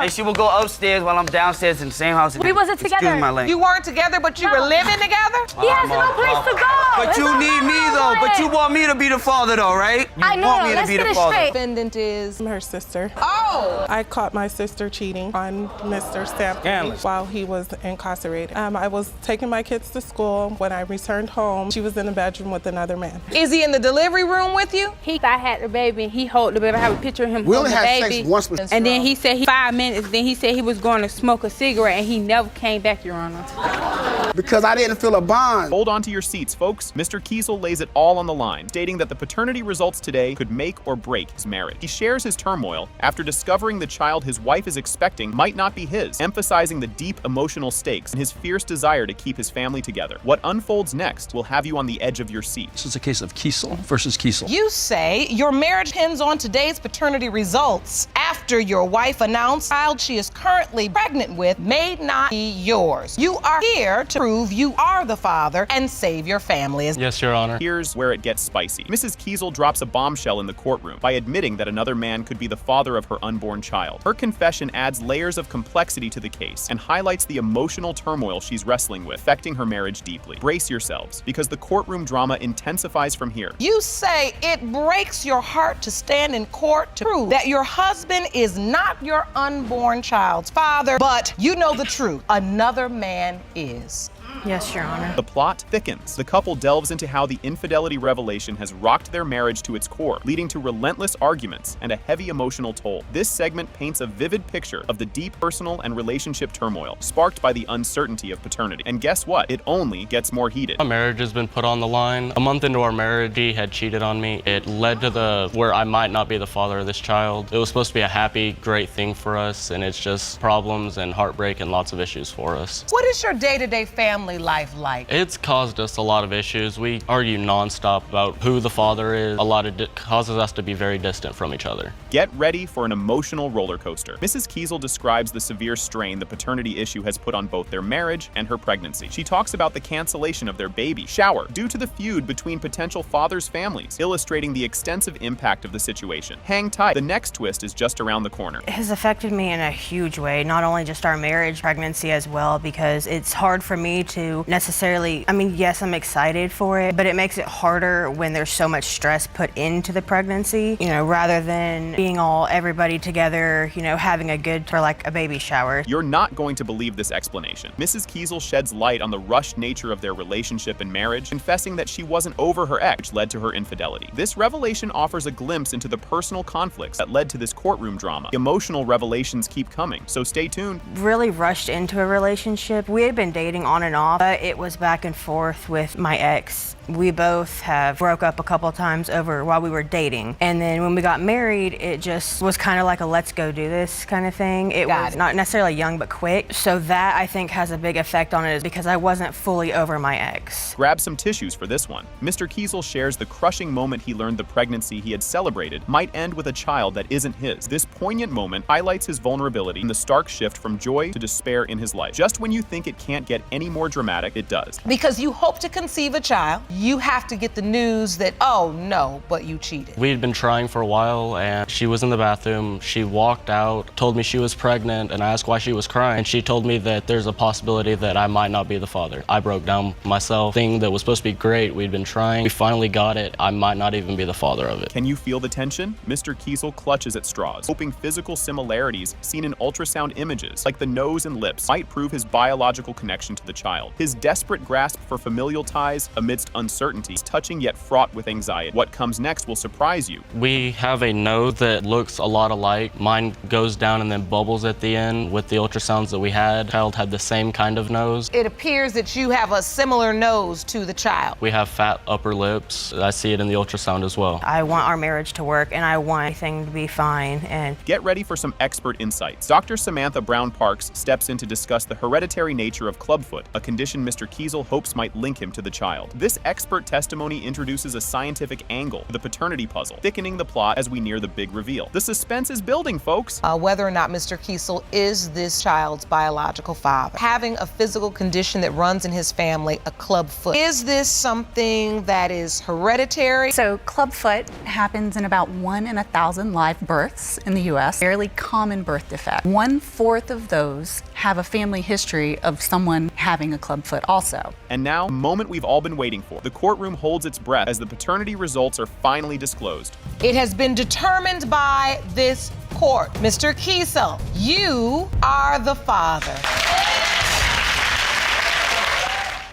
And she would go upstairs while I'm downstairs in the same house. We wasn't together. Excuse my language. You weren't together, but you were living together? He has no place to go. But you need me, though. But you want me to be the father, though, right? I know. Want me to Let's be get the it father. straight. Defendant is her sister. Oh! I caught my sister cheating on Mr. Stampley while he was incarcerated. I was taking my kids to school. When I returned home, she was in the bedroom with another man. Is he in the delivery room with you? I had the baby and he held the baby. I have a picture of him We holding only the had baby. sex once with. And then he said 5 minutes, then he said he was going to smoke a cigarette and he never came back, Your Honor. Because I didn't feel a bond. Hold on to your seats, folks. Mr. Kiesel lays it all on the line, stating that the paternity results today could make or break his marriage. He shares his turmoil after discovering the child his wife is expecting might not be his, emphasizing the deep emotional stakes and his fierce desire to keep his family together. What unfolds next will have you on the edge of your seat. This is a case of Kiesel versus Kiesel. You say your marriage depends on today's paternity results after your wife announced the child she is currently pregnant with may not be yours. You are here to prove you are the father and save your family. Yes, Your Honor. Here's where it gets spicy. Mrs. Kiesel drops a bombshell in the courtroom by admitting that another man could be the father of her unborn child. Her confession adds layers of complexity to the case and highlights the emotional turmoil she's wrestling with, affecting her marriage deeply. Brace yourselves, because the courtroom drama intensifies from here. You say it breaks your heart to stand in court to prove that your husband is not your unborn child's father, but you know the truth. Another man is. Yes, Your Honor. The plot thickens. The couple delves into how the infidelity revelation has rocked their marriage to its core, leading to relentless arguments and a heavy emotional toll. This segment paints a vivid picture of the deep personal and relationship turmoil sparked by the uncertainty of paternity. And guess what? It only gets more heated. Our marriage has been put on the line. A month into our marriage, he had cheated on me. It led to where I might not be the father of this child. It was supposed to be a happy, great thing for us, and it's just problems and heartbreak and lots of issues for us. What is your day-to-day family life like? It's caused us a lot of issues. We argue nonstop about who the father is. A lot of it causes us to be very distant from each other. Get ready for an emotional roller coaster. Mrs. Kiesel describes the severe strain the paternity issue has put on both their marriage and her pregnancy. She talks about the cancellation of their baby shower due to the feud between potential fathers' families, illustrating the extensive impact of the situation. Hang tight. The next twist is just around the corner. It has affected me in a huge way, not only just our marriage, pregnancy as well, because it's hard for me to necessarily, yes, I'm excited for it, but it makes it harder when there's so much stress put into the pregnancy, rather than being everybody together, having a good, for like a baby shower. You're not going to believe this explanation. Mrs. Kiesel sheds light on the rushed nature of their relationship and marriage, confessing that she wasn't over her ex, which led to her infidelity. This revelation offers a glimpse into the personal conflicts that led to this courtroom drama. The emotional revelations keep coming, so stay tuned. Really rushed into a relationship. We had been dating on and off, but it was back and forth with my ex. We both have broke up a couple of times while we were dating. And then when we got married, it just was kind of like a let's go do this kind of thing. It was not necessarily young, but quick. So that I think has a big effect on it, is because I wasn't fully over my ex. Grab some tissues for this one. Mr. Kiesel shares the crushing moment he learned the pregnancy he had celebrated might end with a child that isn't his. This poignant moment highlights his vulnerability and the stark shift from joy to despair in his life. Just when you think it can't get any more dramatic, it does. Because you hope to conceive a child, you have to get the news that, oh no, but you cheated. We had been trying for a while, and she was in the bathroom. She walked out, told me she was pregnant, and I asked why she was crying. And she told me that there's a possibility that I might not be the father. I broke down myself. Thing that was supposed to be great, we'd been trying. We finally got it. I might not even be the father of it. Can you feel the tension? Mr. Kiesel clutches at straws, hoping physical similarities seen in ultrasound images, like the nose and lips, might prove his biological connection to the child. His desperate grasp for familial ties amidst uncertainty is touching yet fraught with anxiety. What comes next will surprise you. We have a nose that looks a lot alike. Mine goes down and then bubbles at the end. With the ultrasounds that we had, the child had the same kind of nose. It appears that you have a similar nose to the child. We have fat upper lips. I see it in the ultrasound as well. I want our marriage to work, and I want everything to be fine. And get ready for some expert insights. Dr. Samantha Brown Parks steps in to discuss the hereditary nature of clubfoot, a condition Mr. Kiesel hopes might link him to the child. This expert testimony introduces a scientific angle to the paternity puzzle, thickening the plot as we near the big reveal. The suspense is building, folks. Whether or not Mr. Kiesel is this child's biological father. Having a physical condition that runs in his family, a clubfoot. Is this something that is hereditary? So clubfoot happens in about 1 in 1,000 live births in the U.S. Fairly common birth defect. 1/4 of those have a family history of someone having a clubfoot also. And now, the moment we've all been waiting for. The courtroom holds its breath as the paternity results are finally disclosed. It has been determined by this court. Mr. Kiesel, you are the father.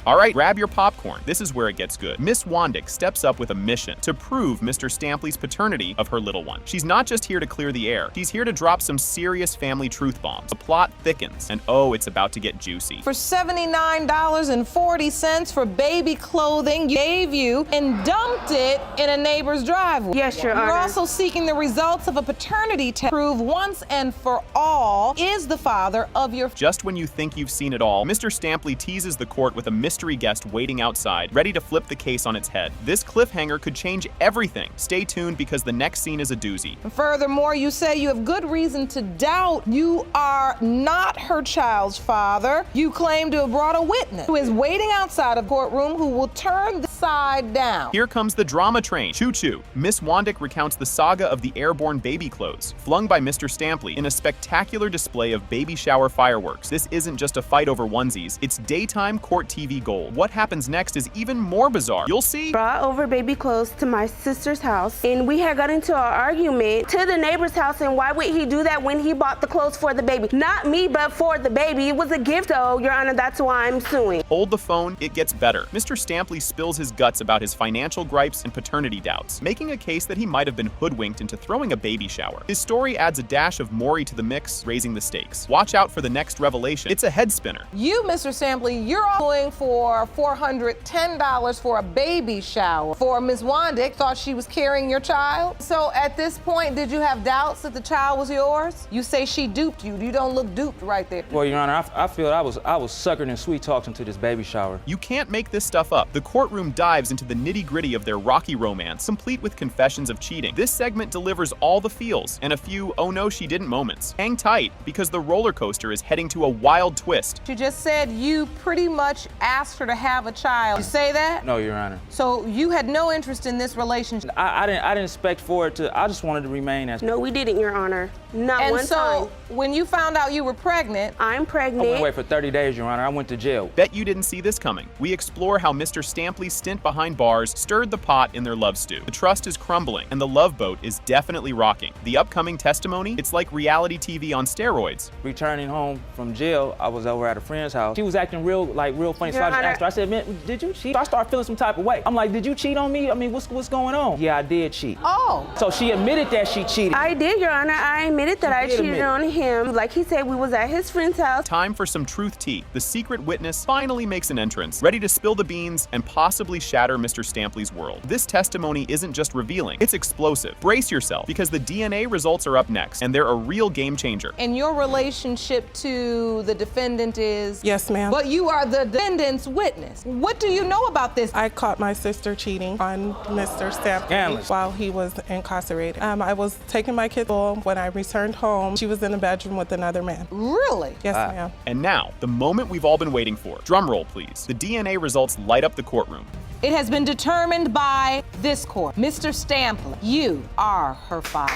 All right, grab your popcorn. This is where it gets good. Miss Wandick steps up with a mission to prove Mr. Stampley's paternity of her little one. She's not just here to clear the air. She's here to drop some serious family truth bombs. The plot thickens, and oh, it's about to get juicy. For $79.40 for baby clothing, you gave you and dumped it in a neighbor's driveway. Yes, Your Honor. You're also seeking the results of a paternity test to prove once and for all is the father of your... Just when you think you've seen it all, Mr. Stampley teases the court with a mystery guest waiting outside, ready to flip the case on its head. This cliffhanger could change everything. Stay tuned because the next scene is a doozy. Furthermore, you say you have good reason to doubt you are not her child's father. You claim to have brought a witness who is waiting outside of the courtroom who will turn the side down. Here comes the drama train. Choo-choo. Miss Wandick recounts the saga of the airborne baby clothes, flung by Mr. Stampley in a spectacular display of baby shower fireworks. This isn't just a fight over onesies, it's daytime court TV gold. What happens next is even more bizarre. You'll see. Brought over baby clothes to my sister's house, and we had got into an argument to the neighbor's house, and why would he do that when he bought the clothes for the baby? Not me, but for the baby. It was a gift, though, Your Honor. That's why I'm suing. Hold the phone, it gets better. Mr. Stampley spills his guts about his financial gripes and paternity doubts, making a case that he might have been hoodwinked into throwing a baby shower. His story adds a dash of Maury to the mix, raising the stakes. Watch out for the next revelation. It's a head spinner. You, Mr. Stampley, you're going for $410 for a baby shower. For Ms. Wandick, thought she was carrying your child. So at this point, did you have doubts that the child was yours? You say she duped you. You don't look duped right there. Well, Your Honor, I feel I was suckered and sweet talked into this baby shower. You can't make this stuff up. The courtroom dives into the nitty-gritty of their rocky romance, complete with confessions of cheating. This segment delivers all the feels and a few oh no she didn't moments. Hang tight, because the roller coaster is heading to a wild twist. She just said you pretty much asked her to have a child. You say that? No, Your Honor. So you had no interest in this relationship? I didn't expect for it to, I just wanted to remain as... No, we didn't, Your Honor. Not and one so, time. when you found out you were pregnant... I'm I pregnant. went away for 30 days, Your Honor. I went to jail. Bet you didn't see this coming. We explore how Mr. Stampley's stint behind bars stirred the pot in their love stew. The trust is crumbling, and the love boat is definitely rocking. The upcoming testimony, it's like reality TV on steroids. Returning home from jail, I was over at a friend's house. She was acting real funny, so I just asked her. I said, man, did you cheat? I started feeling some type of way. I'm like, did you cheat on me? I mean, what's going on? Yeah, I did cheat. Oh. So she admitted that she cheated. I did, Your Honor. I admitted that I cheated on him. Like he said, we was at his friend's house. Time for some truth tea. The secret witness finally makes an entrance, ready to spill the beans and possibly shatter Mr. Stampley's world. This testimony isn't just revealing, it's explosive. Brace yourself, because the DNA results are up next, and they're a real game changer. And your relationship to the defendant is? Yes, ma'am. But you are the defendant's witness. What do you know about this? I caught my sister cheating on Mr. Stampley while he was incarcerated. I was taking my kid home. When I returned home, she was in the bedroom with another man. Really? Yes, ma'am. And now, the moment we've all been waiting for. Drum roll, please. The DNA results light up the courtroom. It has been determined by this court. Mr. Stampley, you are her father.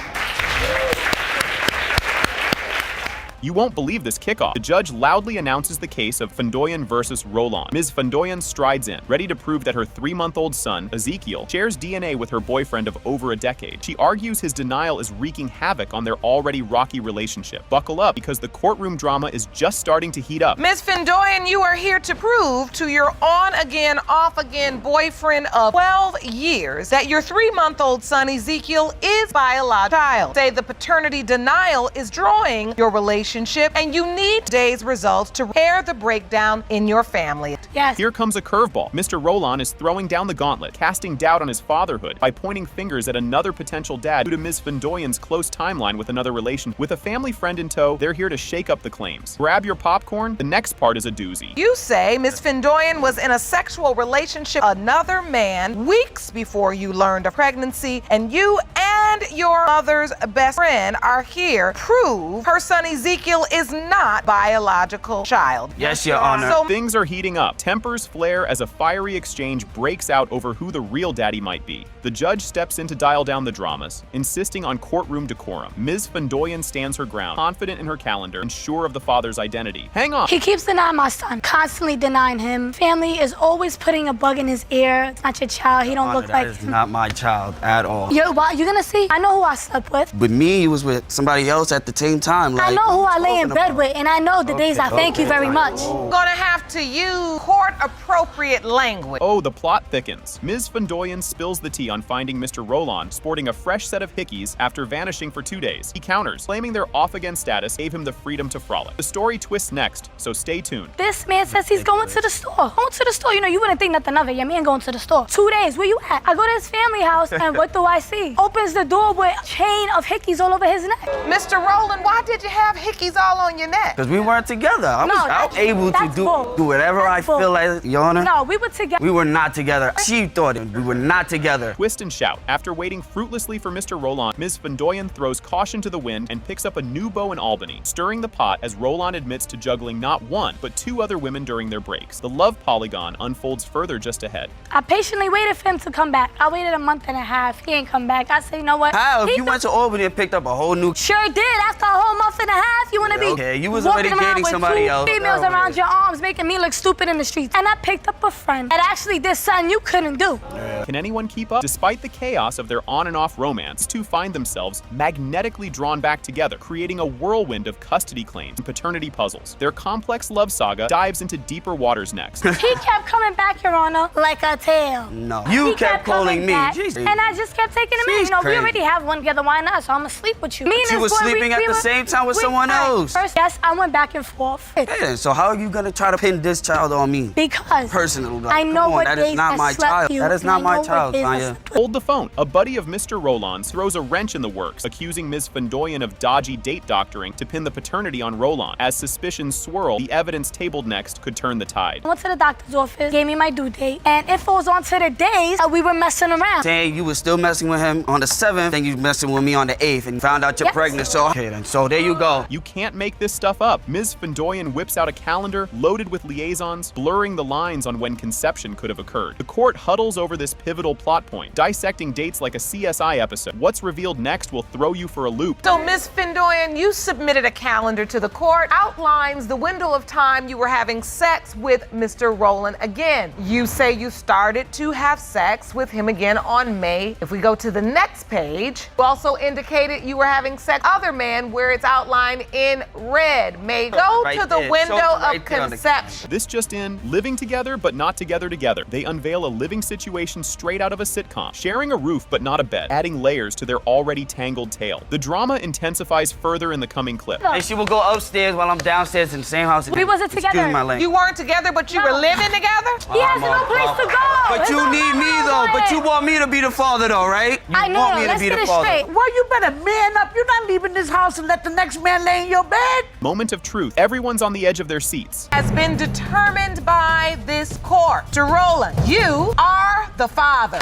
You won't believe this kickoff. The judge loudly announces the case of Fondoyan versus Roland. Ms. Fondoyan strides in, ready to prove that her 3-month-old son, Ezekiel, shares DNA with her boyfriend of over a decade. She argues his denial is wreaking havoc on their already rocky relationship. Buckle up, because the courtroom drama is just starting to heat up. Ms. Fondoyan, you are here to prove to your on-again, off-again boyfriend of 12 years that your 3-month-old son, Ezekiel, is biological child. Say the paternity denial is drawing your relationship relationship, and you need today's results to repair the breakdown in your family. Yes. Here comes a curveball. Mr. Roland is throwing down the gauntlet, casting doubt on his fatherhood by pointing fingers at another potential dad due to Ms. Fendoyan's close timeline with another relation. With a family friend in tow, they're here to shake up the claims. Grab your popcorn, the next part is a doozy. You say Ms. Fendoyan was in a sexual relationship with another man weeks before you learned of pregnancy, and you and your mother's best friend are here to prove her son Ezekiel is not biological child. Yes, Your Honor. So Things are heating up. Tempers flare as a fiery exchange breaks out over who the real daddy might be. The judge steps in to dial down the dramas, insisting on courtroom decorum. Ms. Fendoyan stands her ground, confident in her calendar and sure of the father's identity. Hang on. He keeps denying my son, constantly denying him. Family is always putting a bug in his ear. It's not your child. He don't look like That is him. not my child at all. Yo, what you gonna see? I know who I slept with. With me, he was with somebody else at the same time. I Like, know who what I you lay in talking bed about? with, and I know the days I thank you very much. gonna have to use court-appropriate language. Oh, the plot thickens. Ms. Fendoyan spills the tea on finding Mr. Roland sporting a fresh set of hickeys after vanishing for 2 days. He counters, claiming their off-again status gave him the freedom to frolic. The story twists next, so stay tuned. This man says he's going to the store. Going to the store, you know, you wouldn't think nothing of it. Your man going to the store. 2 days, where you at? I go to his family house, and what do I see? Opens the door with a chain of hickeys all over his neck. Mr. Roland, why did you have hickeys all on your neck? Because we weren't together. I was able to do whatever I feel like, Your Honor. No, we were together. We were not together. She thought it. We were not together. Twist and shout. After waiting fruitlessly for Mr. Roland, Ms. Fendoyan throws caution to the wind and picks up a new beau in Albany, stirring the pot as Roland admits to juggling not one, but 2 other women during their breaks. The love polygon unfolds further just ahead. I patiently waited for him to come back. I waited a month and a half. He ain't come back. I said, you know what? How? If you went to Albany and picked up a whole new... Sure did. After a whole month and a half, you want to be Okay, you was walking already around dating with somebody 2 else. females No, around your arms, making me look stupid in the streets. And I picked up a friend that actually did something you couldn't do. Can anyone keep up? Despite the chaos of their on and off romance, 2 find themselves magnetically drawn back together, creating a whirlwind of custody claims and paternity puzzles. Their complex love saga dives into deeper waters next. He kept coming back, Your Honor, like a tail. No. You He kept calling coming me. back, Jeez. and I just kept taking him in. She's You know, crazy. we already have one together. Why not? So I'm gonna sleep with you. Me and You this was boy, sleeping at the same time with someone else. First, yes, I went back and forth. Hey, so how are you gonna try to pin this child on me? Because Personal. Like, I know come on, what that days is not I my slept child. you, That is and not I my know what child, days I Tanya. slept Hold the phone. A buddy of Mr. Roland's throws a wrench in the works, accusing Ms. Fendoyan of dodgy date doctoring to pin the paternity on Roland. As suspicions swirl, the evidence tabled next could turn the tide. I went to the doctor's office, gave me my due date, and it falls onto the days that we were messing around. Saying you was still messing with him on the 7th, then you messing with me on the 8th and found out you're Yes. pregnant. So, okay then. So there you go. You can't make this stuff up. Ms. Fendoyan whips out a calendar loaded with liaisons, blurring the lines on when conception could have occurred. The court huddles over this pivotal plot point, dissecting dates like a CSI episode. What's revealed next will throw you for a loop. So, Ms. Fendoyan, you submitted a calendar to the court, outlines the window of time you were having sex with Mr. Roland again. You say you started to have sex with him again on May. If we go to the next page, you also indicated you were having sex with other man where it's outlined in red. May go Right to the there. window Show it of right there on the- conception. This just in, living together but not together together. They unveil a living situation straight out of a sitcom, sharing a roof but not a bed, adding layers to their already tangled tale. The drama intensifies further in the coming clip. And she will go upstairs while I'm downstairs in the same house. We wasn't together. Excuse my language. You weren't together, but you were living together? He has no place to go. But There's you no need me room though. for But it. you want me to be the father though, right? You I know. want me to Let's be get the it father. straight. Well, you better man up. You're not leaving this house and let the next man lay in your bed. Moment of truth. Everyone's on the edge of their seats. Has been determined by this court. Mr. Roland, you are the father.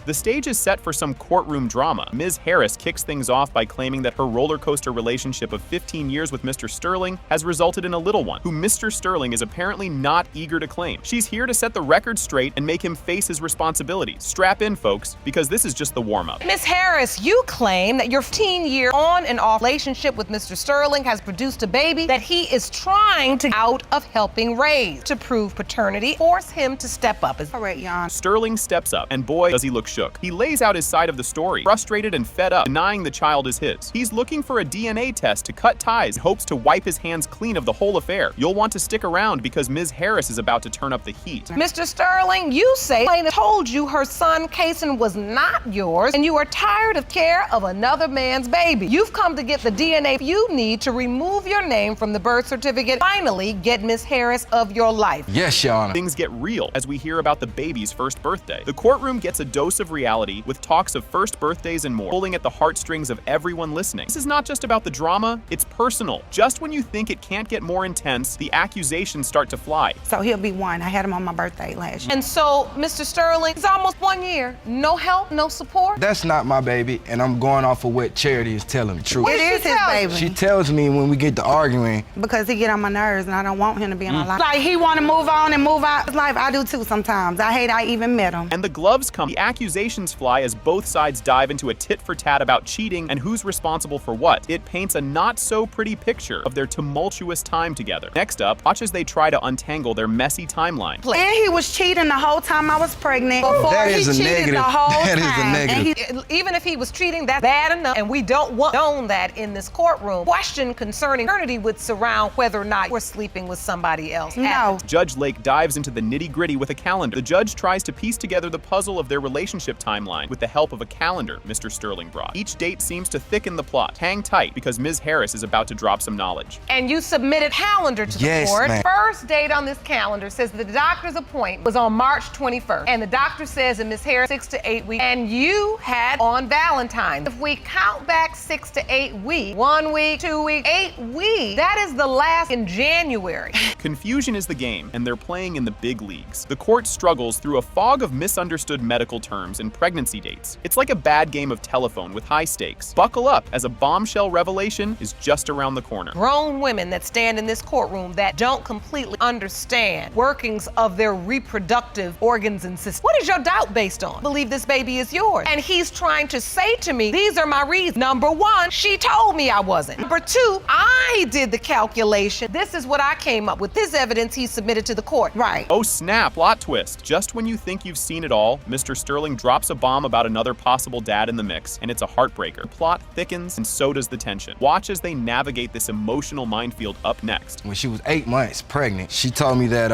The stage is set for some courtroom drama. Ms. Harris kicks things off by claiming that her roller coaster relationship of 15 years with Mr. Sterling has resulted in a little one, who Mr. Sterling is apparently not eager to claim. She's here to set the record straight and make him face his responsibilities. Strap in, folks, because this is just the warm-up. Ms. Harris, you claim that your 15-year on and off relationship with Mr. Sterling has produced a baby that he is trying to get out of helping raise. To prove paternity, force him to step up. All right, Jan. Sterling steps up, and boy, does he look shook. He lays out his side of the story, frustrated and fed up, denying the child is his. He's looking for a DNA test to cut ties and hopes to wipe his hands clean of the whole affair. You'll want to stick around because Ms. Harris is about to turn up the heat. Mr. Sterling, you say plaintiff told you her son, Kason, was not yours, and you are tired of care of another man's baby. You've come to get the DNA you need to remove your name from the birth certificate, finally get Ms. Harris of your life. Yes, Your Honor. Things get real as we hear about the baby's first birthday. The courtroom gets a dose of reality with talks of first birthdays and more, pulling at the heartstrings of everyone listening. This is not just about the drama, it's personal. Just when you think it can't get more intense, the accusations start to fly. So he'll be 1. I had him on my birthday last year. And so, Mr. Sterling, it's almost 1 year. No help, no support? That's not my baby, and I'm going off of what Charity is telling me. True. It is his baby. She tells me when we get to arguing. Because he get on my nerves and I don't want him to be in my life. Like he want to move on and move out his life. I do too sometimes. I hate I even met him. And the gloves come. The accusations fly as both sides dive into a tit-for-tat about cheating and who's responsible for what. It paints a not-so-pretty picture of their tumultuous time together. Next up, watch as they try to untangle their messy timeline. And he was cheating the whole time I was pregnant. Before That is he a cheated negative. the whole That is a time. negative. And Even if he was cheating, that's bad enough, and we don't want known that in this courtroom. Question concerning paternity would surround whether or not we're sleeping with somebody else. No. Judge Lake dives into the nitty-gritty with a calendar. The judge tries to piece together the puzzle of their relationship timeline with the help of a calendar Mr. Sterling brought. Each date seems to thicken the plot. Hang tight because Ms. Harris is about to drop some knowledge. And you submitted calendar to the court. ma'am. First date on this calendar says the doctor's appointment was on March 21st. And the doctor says that Ms. Harris 6 to 8 weeks. And you had on Valentine's. If we count back 6 to 8 weeks, 1 week, 2 weeks, 8 weeks, that is the last in January. Confusion is the game, and they're playing in the big leagues. The court struggles through a fog of misunderstood medical terms and pregnancy dates. It's like a bad game of telephone with high stakes. Buckle up, as a bombshell revelation is just around the corner. Grown women that stand in this courtroom that don't completely understand workings of their reproductive organs and systems. What is your doubt based on? Believe this baby is yours. And he's trying to say to me, these are my reasons. Number 1, she told me I wasn't. Number 2, I did the calculation. This is what I came up with. This evidence he submitted to the court. right. Oh snap, plot twist. Just when you think you've seen it all, Mr. Sterling drops a bomb about another possible dad in the mix, and it's a heartbreaker. The plot thickens, and so does the tension. Watch as they navigate this emotional minefield up next. When she was 8 months pregnant, she told me that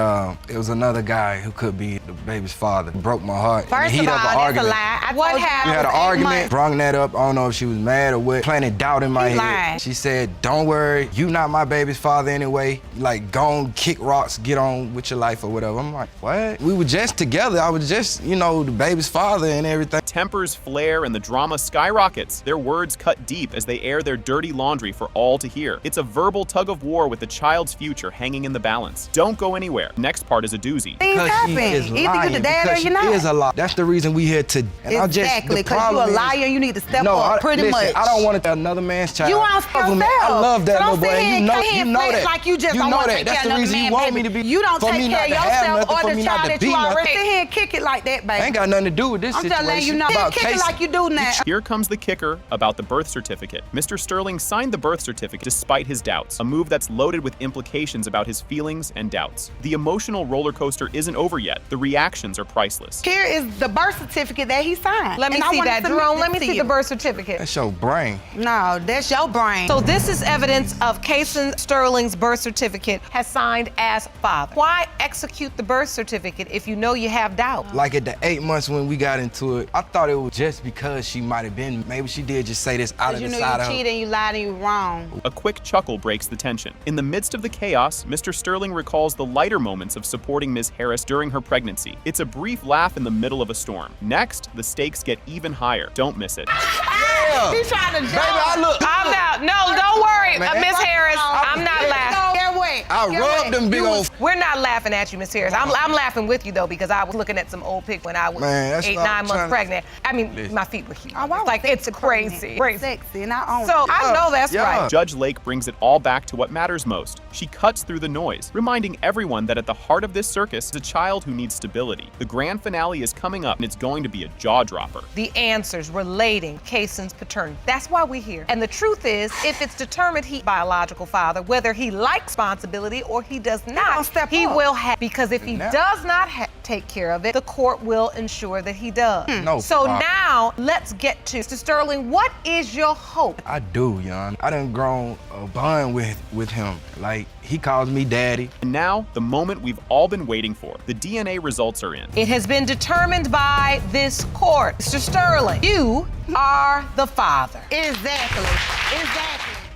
it was another guy who could be the baby's father. It broke my heart. In the First heat of all, an that's a argument. lie. What We happened? had an was 8 argument, months. brung that up. I don't know if she was mad or what. Planted doubt in my He head. lied. She said, "Don't worry, you not my baby's father anyway. Like, go on, kick rocks, get on with your life or whatever." I'm like, what? We were just together. I was just, the baby's father and everything. Tempers flare and the drama skyrockets. Their words cut deep as they air their dirty laundry for all to hear. It's a verbal tug of war with the child's future hanging in the balance. Don't go anywhere. Next part is a doozy. Things happen. She is Either lying, you're the dad or because you're she not. is a lie. That's the reason we here today. Exactly, because you're a liar. You need to step up pretty listen, much. I don't want to another man's child. You want Fuck with me. I yourself. love that So little don't boy. sit here You and know, come you here and know flex that. like you just you don't know wanna that. take That's care the of reason another you man, want me to baby. be. You don't for take me not care to of have yourself nothing, or for the me child not to that be you already nothing. sit here and kick it like that, baby. I ain't got nothing to do with this I'm situation. just letting you know. About Kick it Casey. like you do now. Here comes the kicker about the birth certificate. Mr. Sterling signed the birth certificate despite his doubts, a move that's loaded with implications about his feelings and doubts. The emotional roller coaster isn't over yet. The reactions are priceless. Here is the birth certificate that he signed. Let me And I see wanna that, submit Jerome. this Let me to see you. the birth certificate. That's your brain. No, that's your brain. So this is evidence of Kason Sterling's birth certificate has signed as father. Why execute the birth certificate if you know you have doubt? Like at the 8 months when we got into it, I thought it was just because she might have been, maybe she did just say this out of you the know side you of her. cheated and you lied and you wrong. A quick chuckle breaks the tension. In the midst of the chaos, Mr. Sterling recalls the lighter moments of supporting Ms. Harris during her pregnancy. It's a brief laugh in the middle of a storm. Next, the stakes get even higher. Don't miss it. Yeah. He's trying to jump. Baby, I look. I'm out. No, don't worry, Man. Miss Harris. I'm not laughing. Get away. I rubbed them big old. We're not laughing at you, Miss Harris. I'm laughing with you though because I was looking at some old pic when I was Man, that's 8, what 9 I'm months trying to- pregnant. I mean, Listen. my feet were huge. Oh, I was Like it's crazy. Sexy, and I own So it. I know that's Yeah. right. Judge Lake brings it all back to what matters most. She cuts through the noise, reminding everyone that at the heart of this circus is a child who needs stability. The grand finale is coming up, and it's going to be a jaw-dropper. The answers relating Kason's paternity. That's why we're here. And the truth is, if it's determined he's biological father, whether he likes responsibility or he does not, step he up. will have. Because if he Now. does not take care of it, the court will ensure that he does. No So problem. now, let's get to Mr. Sterling. What is your hope? I do, Yon. I done grown a bond with him. Like, he calls me daddy. And now, the moment we've all been waiting for. The DNA results are in. It has been determined by this court. Mr. Sterling, you are the father. Exactly.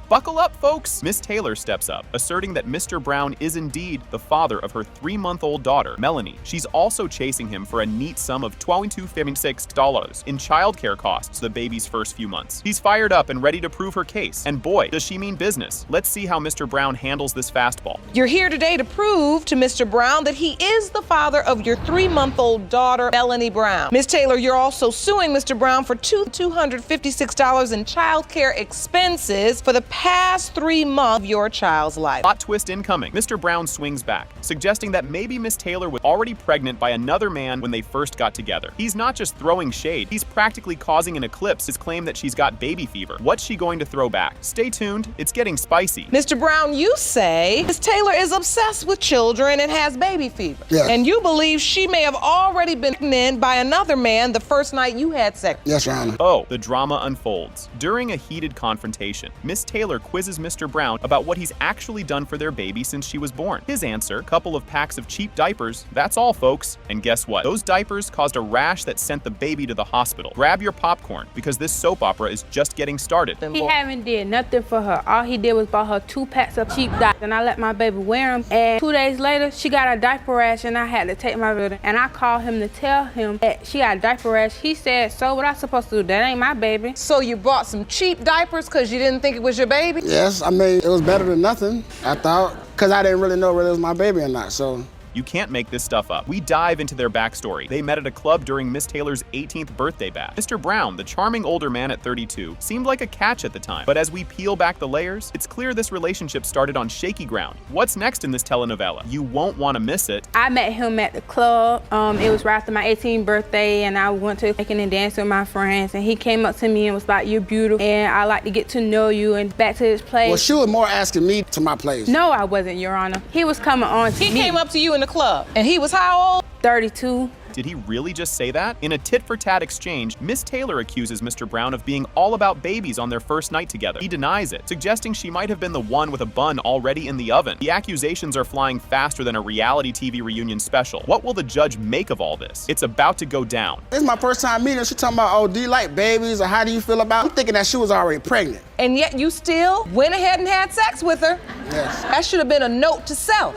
Buckle up, folks! Miss Taylor steps up, asserting that Mr. Brown is indeed the father of her 3-month-old daughter, Melanie. She's also chasing him for a neat sum of $22.56 in childcare costs the baby's first few months. He's fired up and ready to prove her case. And boy, does she mean business. Let's see how Mr. Brown handles this fastball. You're here today to prove to Mr. Brown that he is the father of your 3-month-old daughter, Melanie Brown. Miss Taylor, you're also suing Mr. Brown for $256 in childcare expenses for the past 3 months of your child's life. Plot twist incoming. Mr. Brown swings back, suggesting that maybe Miss Taylor was already pregnant by another man when they first got together. He's not just throwing shade, he's practically causing an eclipse his claim that she's got baby fever. What's she going to throw back? Stay tuned, it's getting spicy. Mr. Brown, you say Miss Taylor is obsessed with children and has baby fever. Yes. And you believe she may have already been pregnant by another man the first night you had sex. Yes, Your Honor. Oh, the drama unfolds. During a heated confrontation, Miss Taylor quizzes Mr. Brown about what he's actually done for their baby since she was born. His answer, couple of packs of cheap diapers, that's all, folks. And guess what? Those diapers caused a rash that sent the baby to the hospital. Grab your popcorn, because this soap opera is just getting started. He haven't did nothing for her. All he did was bought her 2 packs of cheap diapers, and I let my baby wear them. And 2 days later, she got a diaper rash, and I had to take my baby. And I called him to tell him that she got a diaper rash. He said, "So what I supposed to do? That ain't my baby." So you bought some cheap diapers because you didn't think it was your baby? Yes, I mean, it was better than nothing, I thought, because I didn't really know whether it was my baby or not, so. You can't make this stuff up. We dive into their backstory. They met at a club during Miss Taylor's 18th birthday bash. Mr. Brown, the charming older man at 32, seemed like a catch at the time. But as we peel back the layers, it's clear this relationship started on shaky ground. What's next in this telenovela? You won't want to miss it. I met him at the club. It was right after my 18th birthday, and I went to making and dancing with my friends, and he came up to me and was like, "You're beautiful, and I like to get to know you," and back to his place. Well, she was more asking me to my place. No, I wasn't, Your Honor. He was coming on to me. He came up to you in the club, and he was how old? 32. Did he really just say that? In a tit-for-tat exchange, Miss Taylor accuses Mr. Brown of being all about babies on their first night together. He denies it, suggesting she might have been the one with a bun already in the oven. The accusations are flying faster than a reality TV reunion special. What will the judge make of all this? It's about to go down. This is my first time meeting her. She talking about, "Oh, do you like babies?" or "How do you feel about?" I'm thinking that she was already pregnant. And yet you still went ahead and had sex with her. Yes. That should have been a note to self.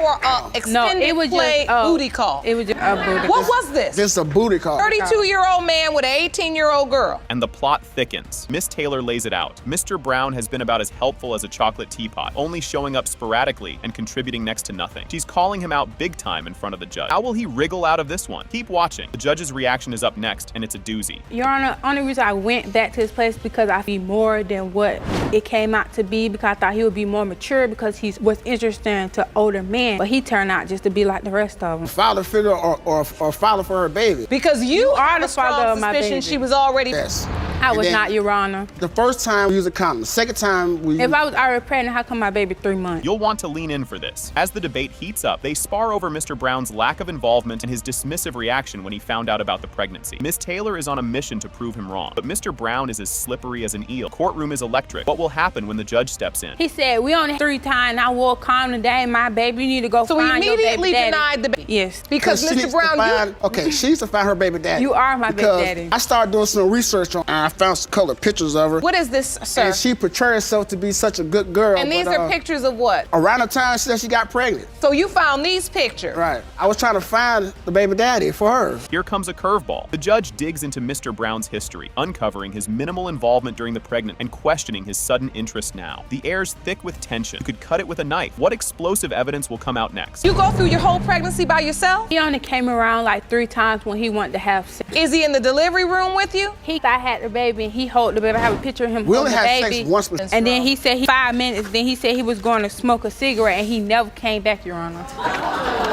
Or a extended play booty call. It was just a booty call. What was this? This is a booty call. 32-year-old man with an 18-year-old girl. And the plot thickens. Miss Taylor lays it out. Mr. Brown has been about as helpful as a chocolate teapot, only showing up sporadically and contributing next to nothing. She's calling him out big time in front of the judge. How will he wriggle out of this one? Keep watching. The judge's reaction is up next, and it's a doozy. Your Honor, only reason I went back to his place because I feel more than what it came out to be, because I thought he would be more mature because he was interesting to older men, but he turned out just to be like the rest of them. Father figure or father for her baby. Because you are the father of my baby. She was already. Yes. I was not, Your Honor. The first time we used a condom. The second time we If I was already pregnant, how come my baby 3 months? You'll want to lean in for this. As the debate heats up, they spar over Mr. Brown's lack of involvement and his dismissive reaction when he found out about the pregnancy. Miss Taylor is on a mission to prove him wrong, but Mr. Brown is as slippery as an eel. Courtroom is electric. What will happen when the judge steps in? He said, "We only 3 times. I wore a condom today, my baby. You need to go So find your baby daddy." So he immediately denied the baby? Yes. Because she Mr. needs Brown, to find, okay, she needs to find her baby daddy. You are my baby Because daddy. I started doing some research on her, and I found some colored pictures of her. What is this, sir? And she portrayed herself to be such a good girl. And these are pictures of what? Around the time she said she got pregnant. So you found these pictures? Right. I was trying to find the baby daddy for her. Here comes a curveball. The judge digs into Mr. Brown's history, uncovering his minimal involvement during the pregnancy and questioning his sudden interest now. The air's thick with tension. You could cut it with a knife. What explosive evidence will come out next? You go through your whole pregnancy by yourself? He only came around like 3 times when he wanted to have sex. Is he in the delivery room with you? I had the baby baby and he hold the baby. I have a picture of him We holding only the had baby. sex once with. And then he said 5 minutes. Then he said he was going to smoke a cigarette and he never came back, Your Honor.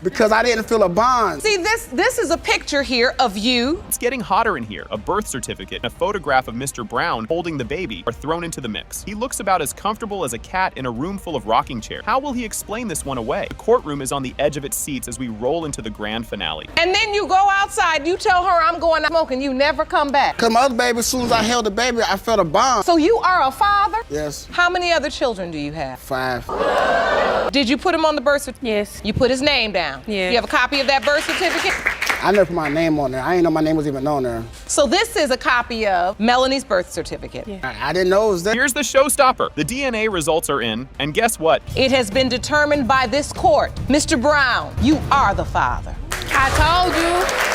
Because I didn't feel a bond. See, this is a picture here of you. It's getting hotter in here. A birth certificate and a photograph of Mr. Brown holding the baby are thrown into the mix. He looks about as comfortable as a cat in a room full of rocking chairs. How will he explain this one away? The courtroom is on the edge of its seats as we roll into the grand finale. And then you go outside, you tell her I'm going to smoke and you never come back. Because my other baby, as soon as I held the baby, I felt a bond. So you are a father? Yes. How many other children do you have? 5. Did you put him on the birth certificate? Yes. You put his name down? Yes. You have a copy of that birth certificate? I never put my name on there. I didn't know my name was even on there. So this is a copy of Melanie's birth certificate. Yeah. I didn't know it was there. Here's the showstopper. The DNA results are in, and guess what? It has been determined by this court. Mr. Brown, you are the father. I told you.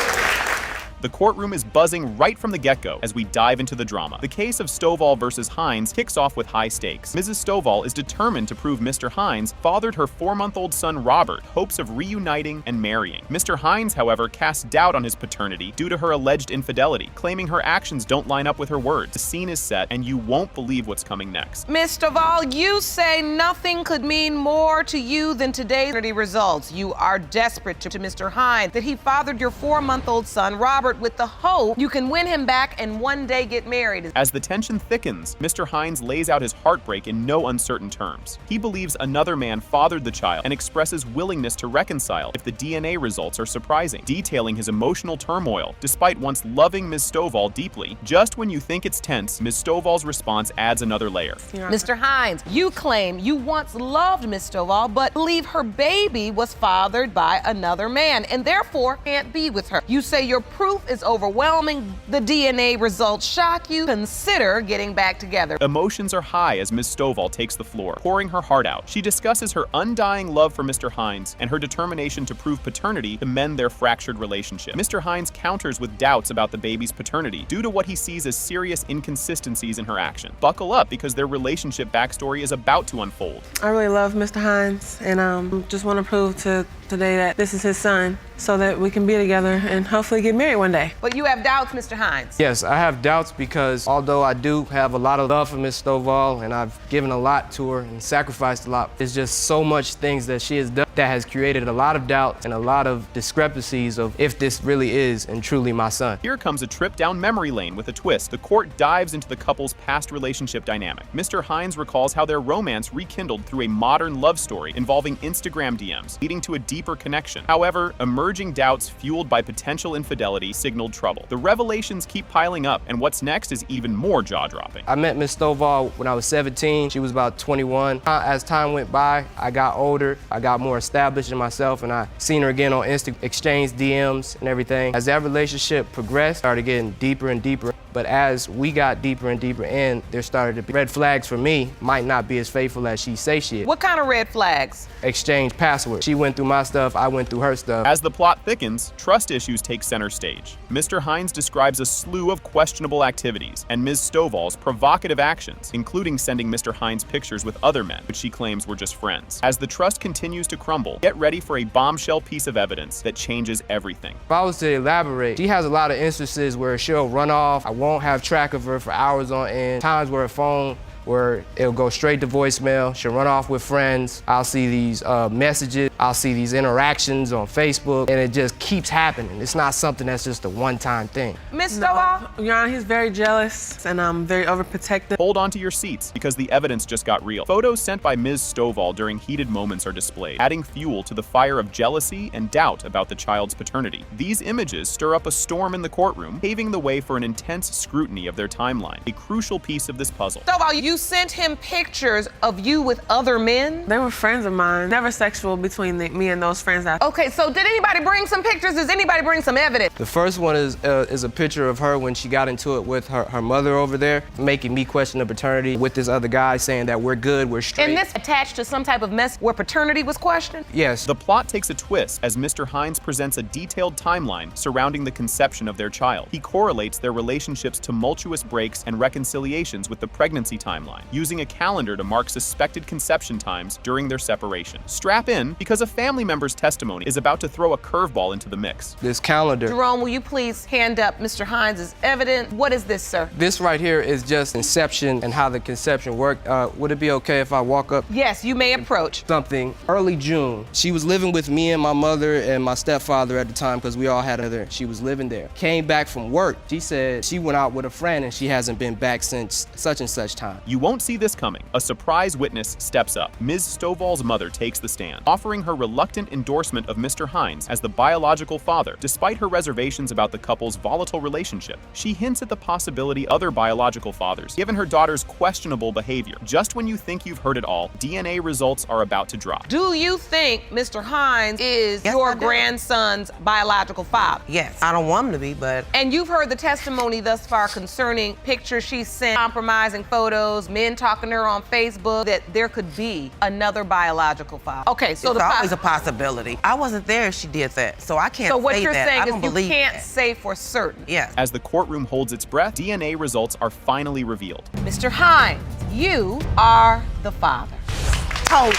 The courtroom is buzzing right from the get-go as we dive into the drama. The case of Stovall versus Hines kicks off with high stakes. Mrs. Stovall is determined to prove Mr. Hines fathered her 4-month-old son Robert, hopes of reuniting and marrying. Mr. Hines, however, casts doubt on his paternity due to her alleged infidelity, claiming her actions don't line up with her words. The scene is set, and you won't believe what's coming next. Ms. Stovall, you say nothing could mean more to you than today's paternity results. You are desperate to Mr. Hines that he fathered your 4-month-old son Robert with the hope you can win him back and one day get married. As the tension thickens, Mr. Hines lays out his heartbreak in no uncertain terms. He believes another man fathered the child and expresses willingness to reconcile if the DNA results are surprising, detailing his emotional turmoil despite once loving Ms. Stovall deeply. Just when you think it's tense, Ms. Stovall's response adds another layer. Mr. Hines, you claim you once loved Ms. Stovall, but believe her baby was fathered by another man and therefore can't be with her. You say your proof is overwhelming. The DNA results shock you. Consider getting back together. Emotions are high as Ms. Stovall takes the floor, pouring her heart out. She discusses her undying love for Mr. Hines and her determination to prove paternity to mend their fractured relationship. Mr. Hines counters with doubts about the baby's paternity due to what he sees as serious inconsistencies in her action. Buckle up because their relationship backstory is about to unfold. I really love Mr. Hines and just want to prove today that this is his son so that we can be together and hopefully get married one day. But you have doubts, Mr. Hines. Yes, I have doubts because although I do have a lot of love for Miss Stovall and I've given a lot to her and sacrificed a lot, there's just so much things that she has done that has created a lot of doubt and a lot of discrepancies of if this really is and truly my son. Here comes a trip down memory lane with a twist. The court dives into the couple's past relationship dynamic. Mr. Hines recalls how their romance rekindled through a modern love story involving Instagram DMs, leading to a deeper connection. However, emerging doubts fueled by potential infidelity signaled trouble. The revelations keep piling up, and what's next is even more jaw-dropping. I met Miss Stovall when I was 17. She was about 21. As time went by, I got older. I got more established in myself, and I seen her again on Insta, exchanged DMs and everything. As that relationship progressed, started getting deeper and deeper. But as we got deeper and deeper in, there started to be red flags for me. Might not be as faithful as she say she is. What kind of red flags? Exchange passwords. She went through my stuff, I went through her stuff. As the plot thickens, trust issues take center stage. Mr. Hines describes a slew of questionable activities and Ms. Stovall's provocative actions, including sending Mr. Hines pictures with other men, which she claims were just friends. As the trust continues to crumble, get ready for a bombshell piece of evidence that changes everything. If I was to elaborate, she has a lot of instances where she'll run off. I won't have track of her for hours on end. Times where her phone where it'll go straight to voicemail. She'll run off with friends. I'll see these messages. I'll see these interactions on Facebook, and it just keeps happening. It's not something that's just a one-time thing. Ms. Stovall? Your Honor, he's very jealous and very overprotective. Hold on to your seats because the evidence just got real. Photos sent by Ms. Stovall during heated moments are displayed, adding fuel to the fire of jealousy and doubt about the child's paternity. These images stir up a storm in the courtroom, paving the way for an intense scrutiny of their timeline, a crucial piece of this puzzle. Stovall, you sent him pictures of you with other men? They were friends of mine, never sexual between me and those friends. Okay, so did anybody bring some pictures? Does anybody bring some evidence? The first one is a picture of her when she got into it with her mother over there, making me question the paternity with this other guy saying that we're good, we're straight. And this attached to some type of mess where paternity was questioned? Yes. The plot takes a twist as Mr. Hines presents a detailed timeline surrounding the conception of their child. He correlates their relationship's tumultuous breaks and reconciliations with the pregnancy timeline. timeline, using a calendar to mark suspected conception times during their separation. Strap in, because a family member's testimony is about to throw a curveball into the mix. This calendar. Jerome, will you please hand up Mr. Hines' evidence? What is this, sir? This right here is just conception and how the conception worked. Would it be okay if I walk up? Yes, you may approach. Something. Early June. She was living with me and my mother and my stepfather at the time because we all had her. She was living there. Came back from work. She said she went out with a friend and she hasn't been back since such and such time. You won't see this coming. A surprise witness steps up. Ms. Stovall's mother takes the stand, offering her reluctant endorsement of Mr. Hines as the biological father, despite her reservations about the couple's volatile relationship. She hints at the possibility other biological fathers, given her daughter's questionable behavior. Just when you think you've heard it all, DNA results are about to drop. Do you think Mr. Hines is your grandson's biological father? Yes. I don't want him to be, but... And you've heard the testimony thus far concerning pictures she sent, compromising photos, men talking to her on Facebook, that there could be another biological father. Okay, so it's always a possibility. I wasn't there if she did that, so I can't say that. So what you're saying is you can't that. say for certain. Yes. As the courtroom holds its breath, DNA results are finally revealed. Mr. Hines, you are the father. Told.